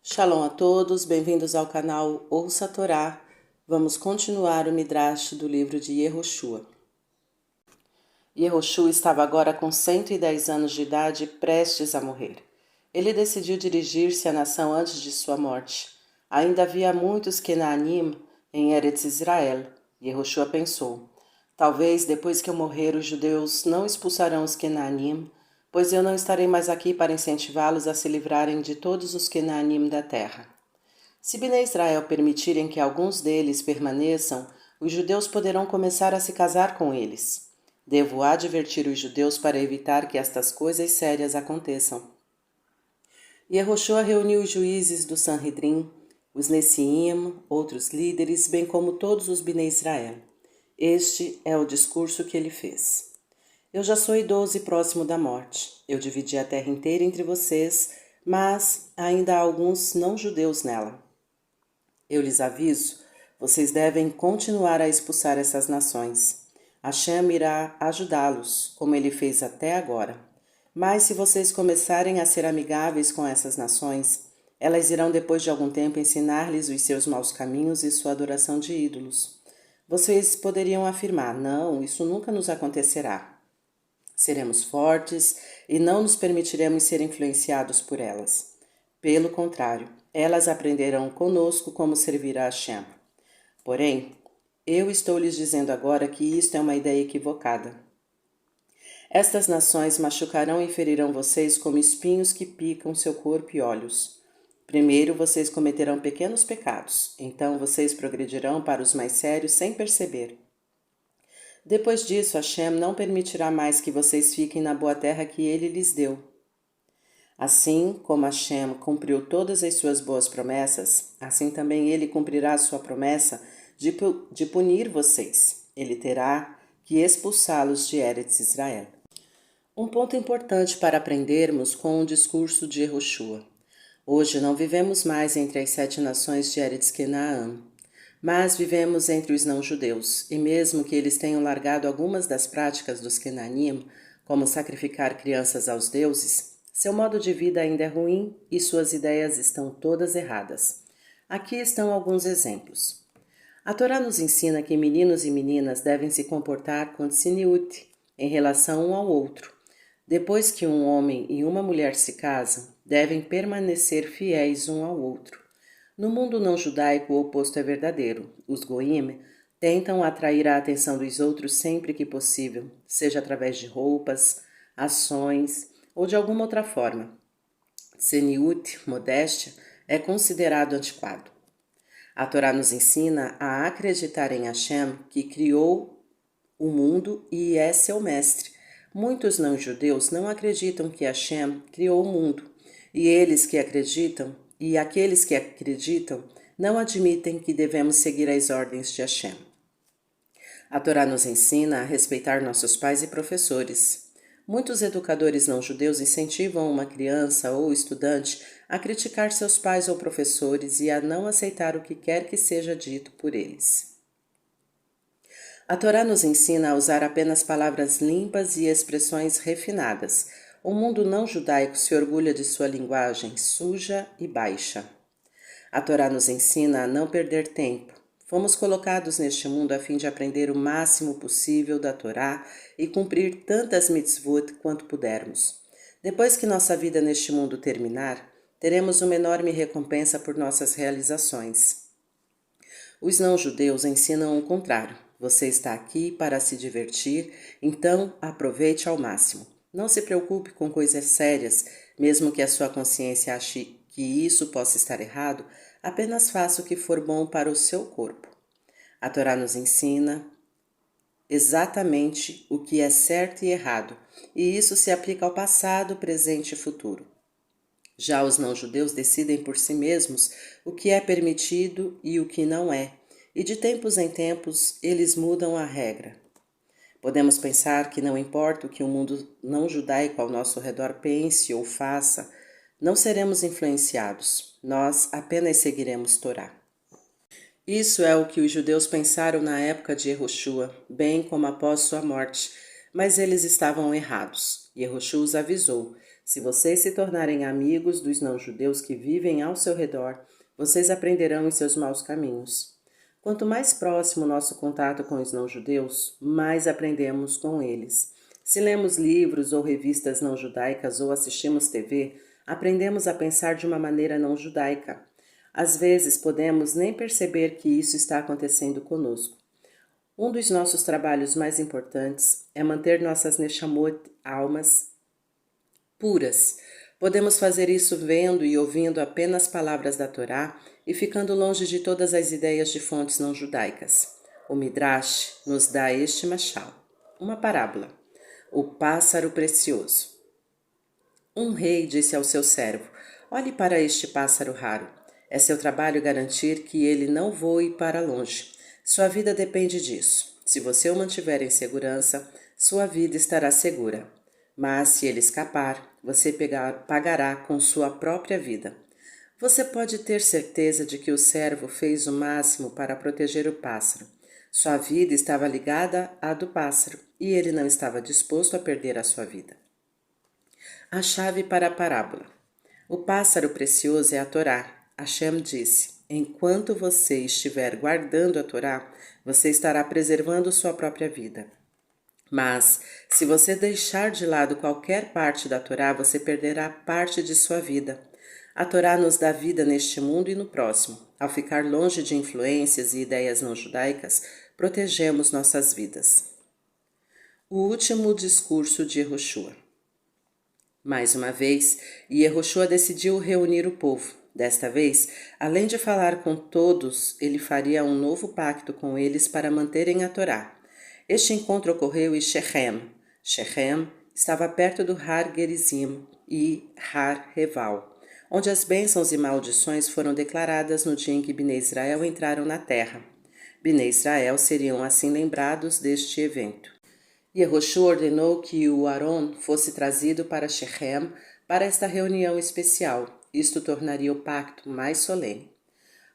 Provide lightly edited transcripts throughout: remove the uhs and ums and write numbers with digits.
Shalom a todos, bem-vindos ao canal Ouça a Torá. Vamos continuar o Midrash do livro de Yehoshua. Yehoshua estava agora com 110 anos de idade, prestes a morrer. Ele decidiu dirigir-se à nação antes de sua morte. Ainda havia muitos Kenaanim em Eretz Israel. Yehoshua pensou, talvez depois que eu morrer os judeus não expulsarão os Kenaanim, pois eu não estarei mais aqui para incentivá-los a se livrarem de todos os Kenaanim da terra. Se Bnei Israel permitirem que alguns deles permaneçam, os judeus poderão começar a se casar com eles. Devo advertir os judeus para evitar que estas coisas sérias aconteçam. Yehoshua reuniu os juízes do Sanhedrin, os Nessiim, outros líderes, bem como todos os Bnei Israel. Este é o discurso que ele fez. Eu já sou idoso e próximo da morte. Eu dividi a terra inteira entre vocês, mas ainda há alguns não-judeus nela. Eu lhes aviso, vocês devem continuar a expulsar essas nações. Hashem irá ajudá-los, como ele fez até agora. Mas se vocês começarem a ser amigáveis com essas nações, elas irão depois de algum tempo ensinar-lhes os seus maus caminhos e sua adoração de ídolos. Vocês poderiam afirmar, não, isso nunca nos acontecerá. Seremos fortes e não nos permitiremos ser influenciados por elas. Pelo contrário, elas aprenderão conosco como servir a Hashem. Porém, eu estou lhes dizendo agora que isto é uma ideia equivocada. Estas nações machucarão e ferirão vocês como espinhos que picam seu corpo e olhos. Primeiro vocês cometerão pequenos pecados, então vocês progredirão para os mais sérios sem perceber. Depois disso, Hashem não permitirá mais que vocês fiquem na boa terra que ele lhes deu. Assim como Hashem cumpriu todas as suas boas promessas, assim também ele cumprirá a sua promessa de punir vocês. Ele terá que expulsá-los de Eretz Israel. Um ponto importante para aprendermos com o discurso de Yehoshua. Hoje não vivemos mais entre as 7 nações de Eretz Kenaã, mas vivemos entre os não-judeus, e mesmo que eles tenham largado algumas das práticas dos Kenanim, como sacrificar crianças aos deuses, seu modo de vida ainda é ruim e suas ideias estão todas erradas. Aqui estão alguns exemplos. A Torá nos ensina que meninos e meninas devem se comportar com tsiniut em relação um ao outro. Depois que um homem e uma mulher se casam, devem permanecer fiéis um ao outro. No mundo não judaico, o oposto é verdadeiro. Os goim tentam atrair a atenção dos outros sempre que possível, seja através de roupas, ações ou de alguma outra forma. Tseniut, modéstia, é considerado antiquado. A Torá nos ensina a acreditar em Hashem, que criou o mundo e é seu mestre. Muitos não-judeus não acreditam que Hashem criou o mundo, e aqueles que acreditam não admitem que devemos seguir as ordens de Hashem. A Torá nos ensina a respeitar nossos pais e professores. Muitos educadores não-judeus incentivam uma criança ou estudante a criticar seus pais ou professores e a não aceitar o que quer que seja dito por eles. A Torá nos ensina a usar apenas palavras limpas e expressões refinadas. O mundo não judaico se orgulha de sua linguagem suja e baixa. A Torá nos ensina a não perder tempo. Fomos colocados neste mundo a fim de aprender o máximo possível da Torá e cumprir tantas mitzvot quanto pudermos. Depois que nossa vida neste mundo terminar, teremos uma enorme recompensa por nossas realizações. Os não-judeus ensinam o contrário. Você está aqui para se divertir, então aproveite ao máximo. Não se preocupe com coisas sérias, mesmo que a sua consciência ache que isso possa estar errado, apenas faça o que for bom para o seu corpo. A Torá nos ensina exatamente o que é certo e errado, e isso se aplica ao passado, presente e futuro. Já os não-judeus decidem por si mesmos o que é permitido e o que não é, e de tempos em tempos eles mudam a regra. Podemos pensar que não importa o que o mundo não judaico ao nosso redor pense ou faça, não seremos influenciados, nós apenas seguiremos Torá. Isso é o que os judeus pensaram na época de Yehoshua, bem como após sua morte, mas eles estavam errados. Yehoshua os avisou, Se vocês se tornarem amigos dos não-judeus que vivem ao seu redor, vocês aprenderão em seus maus caminhos. Quanto mais próximo o nosso contato com os não-judeus, mais aprendemos com eles. Se lemos livros ou revistas não-judaicas ou assistimos TV, aprendemos a pensar de uma maneira não-judaica. Às vezes podemos nem perceber que isso está acontecendo conosco. Um dos nossos trabalhos mais importantes é manter nossas Neshamot, almas, puras. Podemos fazer isso vendo e ouvindo apenas palavras da Torá e ficando longe de todas as ideias de fontes não judaicas. O Midrash nos dá este machal, uma parábola. O pássaro precioso. Um rei disse ao seu servo: olhe para este pássaro raro. É seu trabalho garantir que ele não voe para longe. Sua vida depende disso. Se você o mantiver em segurança, sua vida estará segura. Mas se ele escapar, você pagará com sua própria vida. Você pode ter certeza de que o servo fez o máximo para proteger o pássaro. Sua vida estava ligada à do pássaro e ele não estava disposto a perder a sua vida. A chave para a parábola. O pássaro precioso é a Torá. Hashem disse: enquanto você estiver guardando a Torá, você estará preservando sua própria vida. Mas, se você deixar de lado qualquer parte da Torá, você perderá parte de sua vida. A Torá nos dá vida neste mundo e no próximo. Ao ficar longe de influências e ideias não judaicas, protegemos nossas vidas. O último discurso de Yehoshua. Mais uma vez, Yehoshua decidiu reunir o povo. Desta vez, além de falar com todos, ele faria um novo pacto com eles para manterem a Torá. Este encontro ocorreu em Shechem. Shechem estava perto do Har Gerizim e Har Heval, onde as bênçãos e maldições foram declaradas no dia em que Bnei Israel entraram na terra. Bnei Israel seriam assim lembrados deste evento. Yehoshua ordenou que o Aron fosse trazido para Shechem para esta reunião especial. Isto tornaria o pacto mais solene.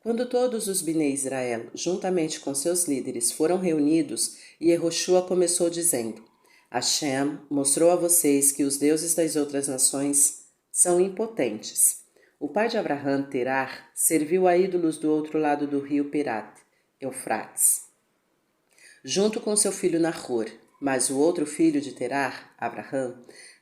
Quando todos os Bnei Israel, juntamente com seus líderes, foram reunidos, Yehoshua começou dizendo: Hashem mostrou a vocês que os deuses das outras nações são impotentes. O pai de Abraham, Terar, serviu a ídolos do outro lado do rio Pirat, Eufrates, junto com seu filho Nahor. Mas o outro filho de Terar, Abraham,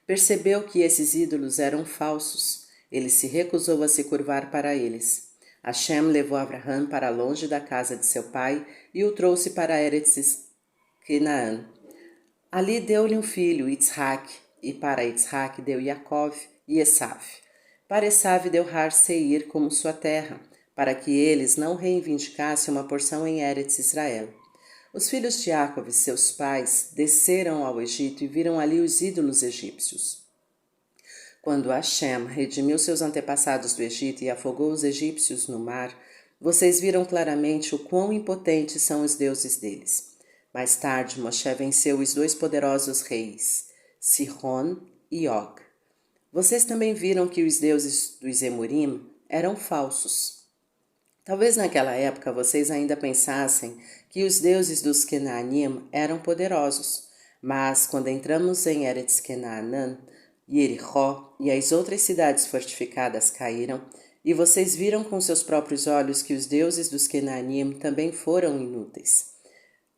percebeu que esses ídolos eram falsos. Ele se recusou a se curvar para eles. Hashem levou Abraham para longe da casa de seu pai e o trouxe para Eretz Canaã. Ali deu-lhe um filho, Yitzhak, e para Yitzhak deu Yaakov e Esav. Para Esav deu Har Seir como sua terra, para que eles não reivindicassem uma porção em Eretz Israel. Os filhos de Yaakov e seus pais desceram ao Egito e viram ali os ídolos egípcios. Quando Hashem redimiu seus antepassados do Egito e afogou os egípcios no mar, vocês viram claramente o quão impotentes são os deuses deles. Mais tarde, Moshe venceu os dois poderosos reis, Sihon e Og. Vocês também viram que os deuses dos Emorim eram falsos. Talvez naquela época vocês ainda pensassem que os deuses dos Kenaanim eram poderosos, mas quando entramos em Eretz Canaã, Jericó e as outras cidades fortificadas caíram, e vocês viram com seus próprios olhos que os deuses dos Kenaanim também foram inúteis.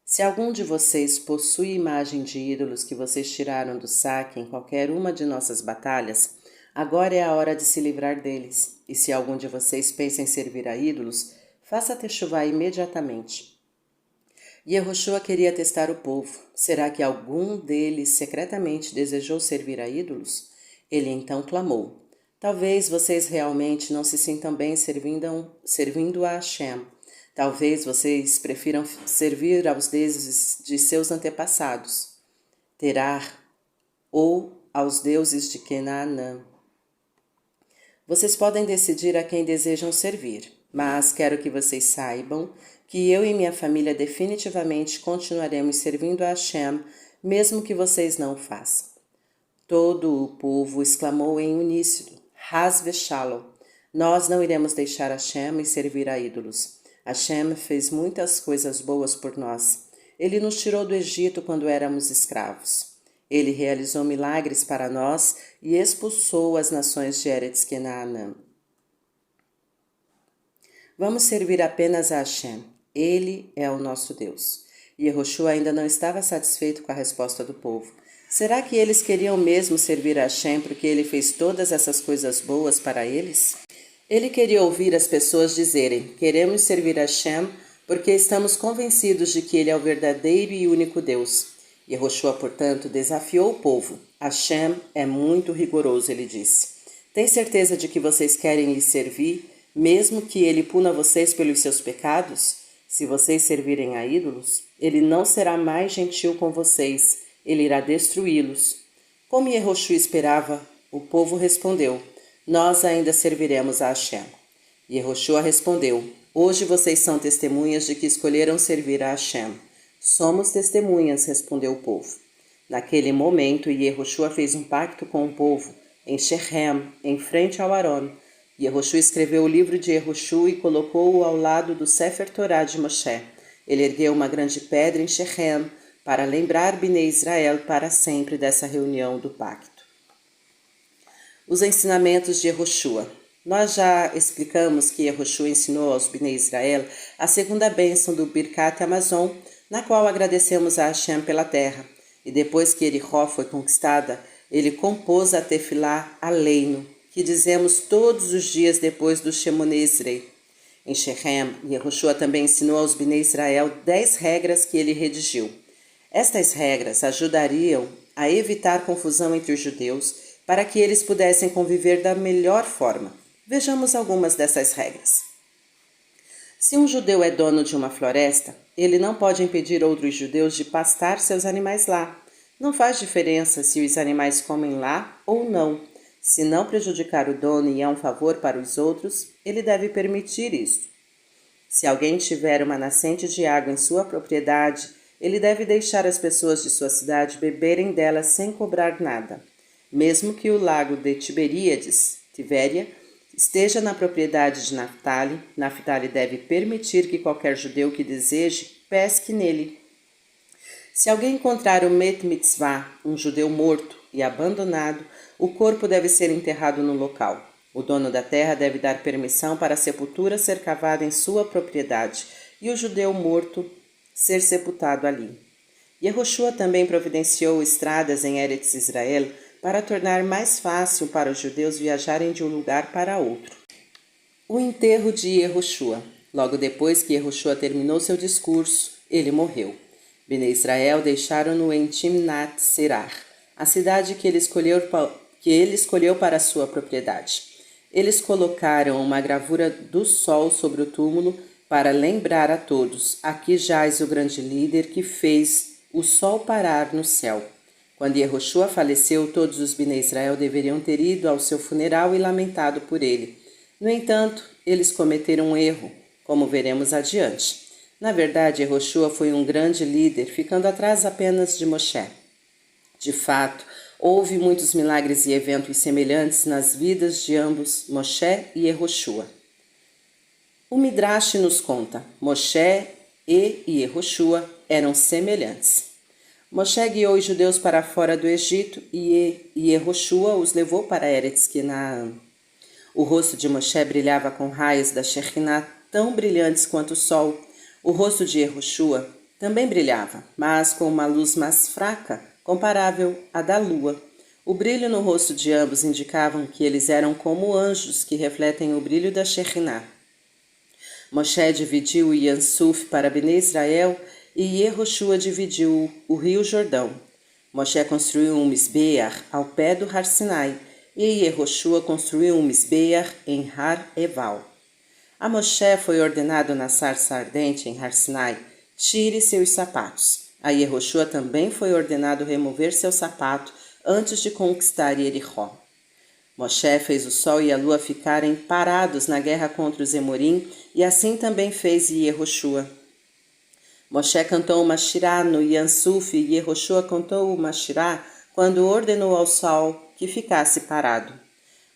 Se algum de vocês possui imagem de ídolos que vocês tiraram do saque em qualquer uma de nossas batalhas, agora é a hora de se livrar deles. E se algum de vocês pensa em servir a ídolos, faça techuvá imediatamente. Yehoshua queria testar o povo. Será que algum deles secretamente desejou servir a ídolos? Ele então clamou: talvez vocês realmente não se sintam bem servindo a Hashem. Talvez vocês prefiram servir aos deuses de seus antepassados, Terar, ou aos deuses de Canaã. Vocês podem decidir a quem desejam servir, mas quero que vocês saibam que eu e minha família definitivamente continuaremos servindo a Hashem, mesmo que vocês não o façam. Todo o povo exclamou em uníssono: Haz veshalom. Nós não iremos deixar Hashem e servir a ídolos. Hashem fez muitas coisas boas por nós. Ele nos tirou do Egito quando éramos escravos. Ele realizou milagres para nós e expulsou as nações de Eretz Kenaanã. Vamos servir apenas a Hashem. Ele é o nosso Deus. E Yehoshua ainda não estava satisfeito com a resposta do povo. Será que eles queriam mesmo servir a Hashem porque ele fez todas essas coisas boas para eles? Ele queria ouvir as pessoas dizerem: queremos servir a Hashem porque estamos convencidos de que ele é o verdadeiro e único Deus. Yehoshua, portanto, desafiou o povo. Hashem é muito rigoroso, ele disse. Tem certeza de que vocês querem lhe servir, mesmo que ele puna vocês pelos seus pecados? Se vocês servirem a ídolos, ele não será mais gentil com vocês, ele irá destruí-los. Como Yehoshua esperava, o povo respondeu: nós ainda serviremos a Hashem. Yehoshua respondeu: hoje vocês são testemunhas de que escolheram servir a Hashem. Somos testemunhas, respondeu o povo. Naquele momento, Yehoshua fez um pacto com o povo, em Shechem, em frente ao Aron. Yehoshua escreveu o livro de Yehoshua e colocou-o ao lado do Sefer Torá de Moshe. Ele ergueu uma grande pedra em Shechem para lembrar Bnei Israel para sempre dessa reunião do pacto. Os ensinamentos de Yehoshua. Nós já explicamos que Yehoshua ensinou aos Bnei Israel a segunda bênção do Birkat Amazon, na qual agradecemos a Hashem pela terra. E depois que Jericó foi conquistada, ele compôs a Tefilá Aleinu, que dizemos todos os dias depois do Shemoneh Esrei. Em Shechem, Yehoshua também ensinou aos Bnei Israel 10 regras que ele redigiu. Estas regras ajudariam a evitar confusão entre os judeus para que eles pudessem conviver da melhor forma. Vejamos algumas dessas regras. Se um judeu é dono de uma floresta, ele não pode impedir outros judeus de pastar seus animais lá. Não faz diferença se os animais comem lá ou não. Se não prejudicar o dono e é um favor para os outros, ele deve permitir isso. Se alguém tiver uma nascente de água em sua propriedade, ele deve deixar as pessoas de sua cidade beberem dela sem cobrar nada. Mesmo que o lago de Tiberia, esteja na propriedade de Naftali, Naftali deve permitir que qualquer judeu que deseje pesque nele. Se alguém encontrar o Met Mitzvah, um judeu morto e abandonado, o corpo deve ser enterrado no local. O dono da terra deve dar permissão para a sepultura ser cavada em sua propriedade e o judeu morto ser sepultado ali. Yehoshua também providenciou estradas em Eretz Israel para tornar mais fácil para os judeus viajarem de um lugar para outro. O enterro de Yehoshua. Logo depois que Yehoshua terminou seu discurso, ele morreu. Bnei Israel deixaram-no em Timnat Serah, a cidade que ele escolheu para sua propriedade. Eles colocaram uma gravura do sol sobre o túmulo para lembrar a todos: aqui jaz o grande líder que fez o sol parar no céu. Quando Yehoshua faleceu, todos os Bnei Israel deveriam ter ido ao seu funeral e lamentado por ele. No entanto, eles cometeram um erro, como veremos adiante. Na verdade, Yehoshua foi um grande líder, ficando atrás apenas de Moshe. De fato, houve muitos milagres e eventos semelhantes nas vidas de ambos, Moshe e Yehoshua. O Midrash nos conta: Moshe e Yehoshua eram semelhantes. Moshe guiou os judeus para fora do Egito e Yehoshua os levou para Eretz Kenaã. O rosto de Moshe brilhava com raios da Shekinah tão brilhantes quanto o sol. O rosto de Yehoshua também brilhava, mas com uma luz mais fraca, comparável à da lua. O brilho no rosto de ambos indicavam que eles eram como anjos que refletem o brilho da Shekinah. Moshe dividiu o Yam Suf para Bnei Israel e Yehoshua dividiu o rio Jordão. Moshe construiu um Misbeach ao pé do Har Sinai e Yehoshua construiu um Misbeach em Har Eval. A Moshe foi ordenado na sarça ardente em Har Sinai: tire seus sapatos. A Yehoshua também foi ordenado remover seu sapato antes de conquistar Jericó. Moshe fez o sol e a lua ficarem parados na guerra contra os Emorim, e assim também fez Yehoshua. Moshe cantou uma shirá no Yam Suf e Yehoshua cantou uma shirá quando ordenou ao sol que ficasse parado.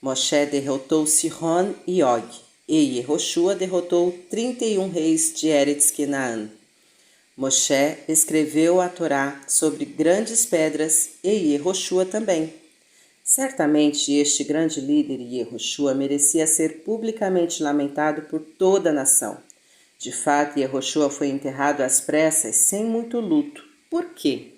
Moshe derrotou Sihon e Og, e Yehoshua derrotou 31 reis de Eretz Kenaã. Moshe escreveu a Torá sobre grandes pedras e Yehoshua também. Certamente este grande líder Yehoshua merecia ser publicamente lamentado por toda a nação. De fato, Yehoshua foi enterrado às pressas sem muito luto. Por quê?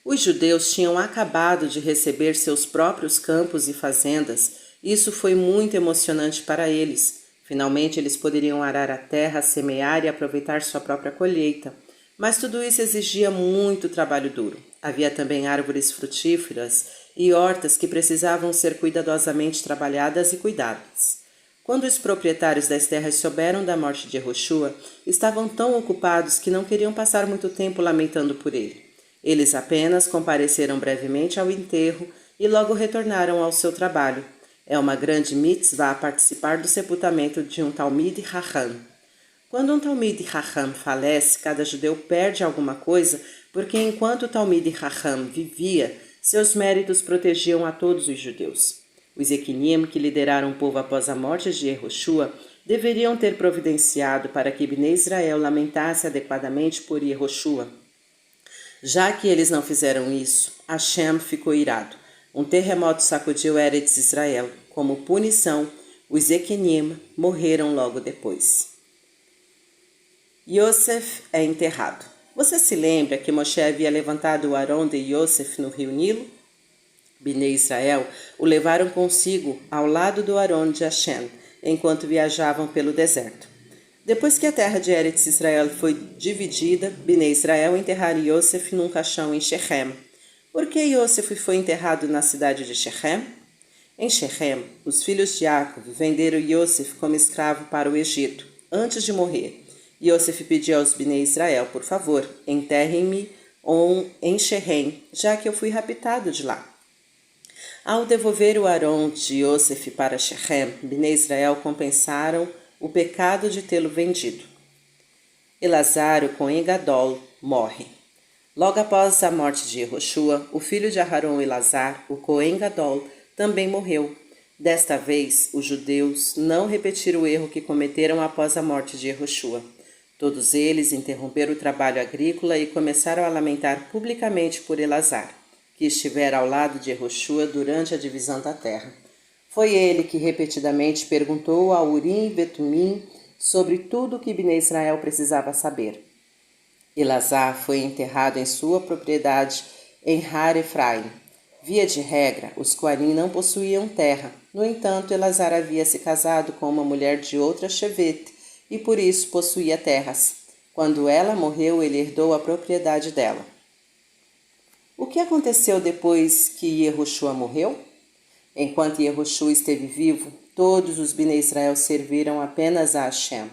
Os judeus tinham acabado de receber seus próprios campos e fazendas. Isso foi muito emocionante para eles. Finalmente eles poderiam arar a terra, semear e aproveitar sua própria colheita. Mas tudo isso exigia muito trabalho duro. Havia também árvores frutíferas e hortas que precisavam ser cuidadosamente trabalhadas e cuidadas. Quando os proprietários das terras souberam da morte de Yehoshua, estavam tão ocupados que não queriam passar muito tempo lamentando por ele. Eles apenas compareceram brevemente ao enterro e logo retornaram ao seu trabalho. É uma grande mitzvah participar do sepultamento de um Talmid Chacham. Quando um Talmid Chacham falece, cada judeu perde alguma coisa, porque enquanto o Talmid Chacham vivia, seus méritos protegiam a todos os judeus. Os Equinim, que lideraram o povo após a morte de Yehoshua, deveriam ter providenciado para que Bnei Israel lamentasse adequadamente por Yehoshua. Já que eles não fizeram isso, Hashem ficou irado. Um terremoto sacudiu Eretz Israel. Como punição, os Equinim morreram logo depois. Yosef é enterrado. Você se lembra que Moshe havia levantado o Arão de Yosef no rio Nilo? Bnei Israel o levaram consigo ao lado do Arão de Hashem, enquanto viajavam pelo deserto. Depois que a terra de Eretz Israel foi dividida, Bnei Israel enterraram Yosef num caixão em Shechem. Por que Yosef foi enterrado na cidade de Shechem? Em Shechem, os filhos de Jacob venderam Yosef como escravo para o Egito, antes de morrer. Yosef pediu aos Bnei Israel, por favor, enterrem-me em Shechem, já que eu fui raptado de lá. Ao devolver o Arão de Yosef para Shechem, Bnei Israel compensaram o pecado de tê-lo vendido. Elazar, o Cohen Gadol, morre. Logo após a morte de Yehoshua, o filho de Aharon, Elazar, o Cohen Gadol, também morreu. Desta vez, os judeus não repetiram o erro que cometeram após a morte de Yehoshua. Todos eles interromperam o trabalho agrícola e começaram a lamentar publicamente por Elazar, que estivera ao lado de Yehoshua durante a divisão da terra. Foi ele que repetidamente perguntou a Urim e Betumim sobre tudo o que Bnei Israel precisava saber. Elazar foi enterrado em sua propriedade em Har Efraim. Via de regra, os Coarim não possuíam terra. No entanto, Elazar havia se casado com uma mulher de outra Shevet e por isso possuía terras. Quando ela morreu, ele herdou a propriedade dela. O que aconteceu depois que Yehoshua morreu? Enquanto Yehoshua esteve vivo, todos os Bnei Israel serviram apenas a Hashem.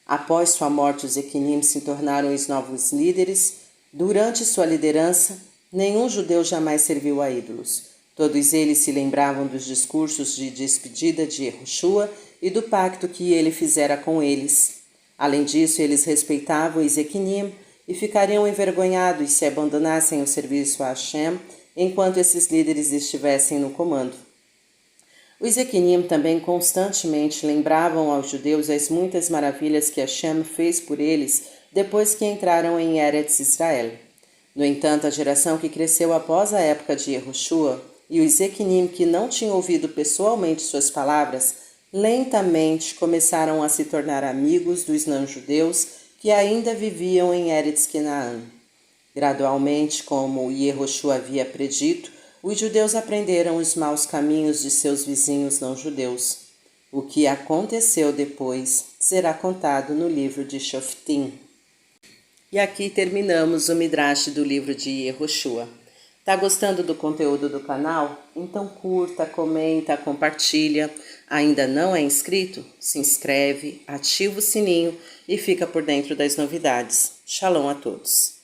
Após sua morte, os Equinim se tornaram os novos líderes. Durante sua liderança, nenhum judeu jamais serviu a ídolos. Todos eles se lembravam dos discursos de despedida de Yehoshua e do pacto que ele fizera com eles. Além disso, eles respeitavam os Equinim e ficariam envergonhados se abandonassem o serviço a Hashem enquanto esses líderes estivessem no comando. Os Equinim também constantemente lembravam aos judeus as muitas maravilhas que Hashem fez por eles depois que entraram em Eretz Israel. No entanto, a geração que cresceu após a época de Yehoshua e os Equinim que não tinham ouvido pessoalmente suas palavras, lentamente começaram a se tornar amigos dos não-judeus que ainda viviam em Eretz Canaã. Gradualmente, como Yehoshua havia predito, os judeus aprenderam os maus caminhos de seus vizinhos não-judeus. O que aconteceu depois será contado no livro de Shoftim. E aqui terminamos o Midrash do livro de Yehoshua. Tá gostando do conteúdo do canal? Então curta, comenta, compartilha. Ainda não é inscrito? Se inscreve, ativa o sininho e fica por dentro das novidades. Shalom a todos!